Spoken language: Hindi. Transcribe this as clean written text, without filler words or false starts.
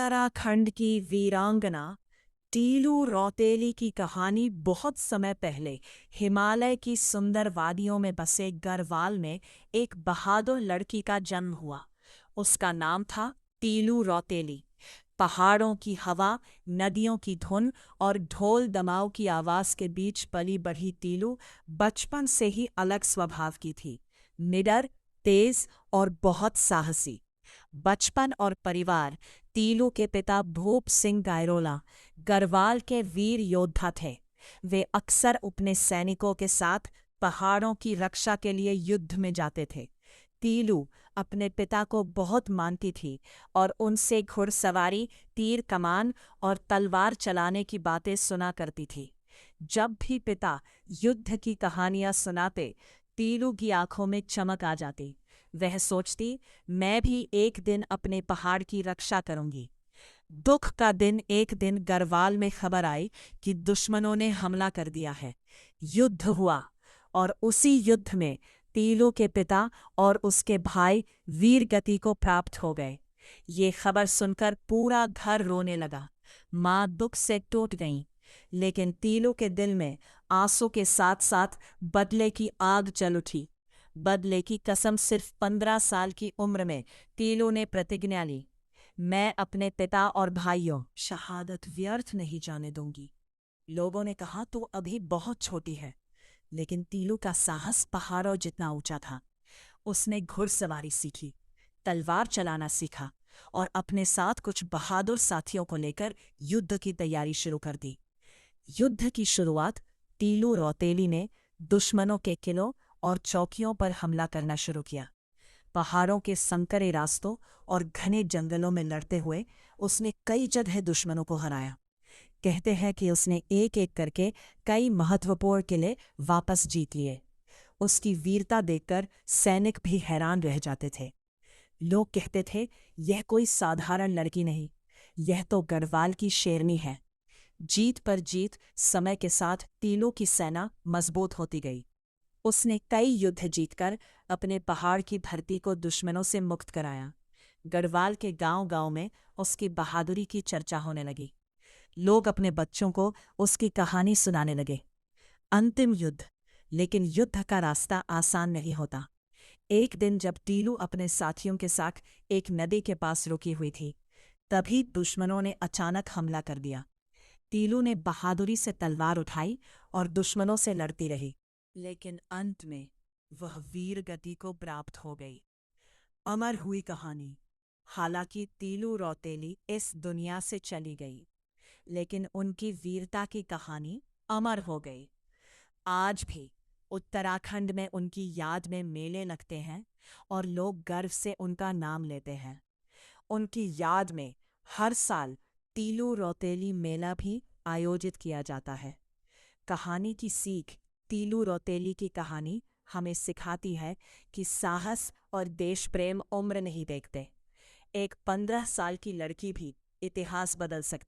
उत्तराखंड की वीरांगना टीलू रौतेली की कहानी बहुत समय पहले हिमालय की सुंदर वादियों में बसे गढ़वाल में एक बहादुर लड़की का जन्म हुआ। उसका नाम था टीलू रौतेली। पहाड़ों की हवा, नदियों की धुन और ढोल दमाऊ की आवाज के बीच पली बढ़ी टीलू बचपन से ही अलग स्वभाव की थी। निडर, तेज और बहुत साहसी। बचपन और परिवार। तीलू के पिता भूप सिंह गायरोला गढ़वाल के वीर योद्धा थे। वे अक्सर अपने सैनिकों के साथ पहाड़ों की रक्षा के लिए युद्ध में जाते थे। तीलू अपने पिता को बहुत मानती थी और उनसे घुड़सवारी, तीर कमान और तलवार चलाने की बातें सुना करती थी। जब भी पिता युद्ध की कहानियां सुनाते, तीलू की आंखों में चमक आ जाती। वह सोचती, मैं भी एक दिन अपने पहाड़ की रक्षा करूंगी। दुख का दिन एक दिन गढ़वाल में खबर आई कि दुश्मनों ने हमला कर दिया है। युद्ध हुआ और उसी युद्ध में तीलू के पिता और उसके भाई वीर गति को प्राप्त हो गए। ये खबर सुनकर पूरा घर रोने लगा। माँ दुख से टूट गईं, लेकिन तीलू के दिल में आंसू के साथ साथ बदले की आग जल उठी। बदले की कसम सिर्फ 15 साल की उम्र में तीलू ने प्रतिज्ञा ली, मैं अपने पिता और भाइयों शहादत व्यर्थ नहीं जाने दूंगी। लोगों ने कहा तू अभी बहुत छोटी है, लेकिन तीलू का साहस पहाड़ों जितना ऊंचा था। उसने घुड़सवारी सीखी, तलवार चलाना सीखा और अपने साथ कुछ बहादुर साथियों को लेकर युद्ध की तैयारी शुरू कर दी। युद्ध की शुरुआत तीलू रौतेली ने दुश्मनों के किलों और चौकियों पर हमला करना शुरू किया। पहाड़ों के संकरे रास्तों और घने जंगलों में लड़ते हुए उसने कई जगह दुश्मनों को हराया। कहते हैं कि उसने एक एक करके कई महत्वपूर्ण किले वापस जीत लिए। उसकी वीरता देखकर सैनिक भी हैरान रह जाते थे। लोग कहते थे, यह कोई साधारण लड़की नहीं, यह तो गढ़वाल की शेरनी है। जीत पर जीत, समय के साथ तीलू की सेना मजबूत होती गई। उसने कई युद्ध जीतकर अपने पहाड़ की धरती को दुश्मनों से मुक्त कराया। गढ़वाल के गांव-गांव में उसकी बहादुरी की चर्चा होने लगी। लोग अपने बच्चों को उसकी कहानी सुनाने लगे। अंतिम युद्ध। लेकिन युद्ध का रास्ता आसान नहीं होता। एक दिन जब तीलू अपने साथियों के साथ एक नदी के पास रुकी हुई थी, तभी दुश्मनों ने अचानक हमला कर दिया। तीलू ने बहादुरी से तलवार उठाई और दुश्मनों से लड़ती रही, लेकिन अंत में वह वीर गति को प्राप्त हो गई। अमर हुई कहानी। हालांकि तीलू रौतेली इस दुनिया से चली गई, लेकिन उनकी वीरता की कहानी अमर हो गई। आज भी उत्तराखंड में उनकी याद में मेले लगते हैं और लोग गर्व से उनका नाम लेते हैं। उनकी याद में हर साल तीलू रौतेली मेला भी आयोजित किया जाता है। कहानी की सीख। तीलू रौतेली की कहानी हमें सिखाती है कि साहस और देश प्रेम उम्र नहीं देखते। एक 15 साल की लड़की भी इतिहास बदल सकती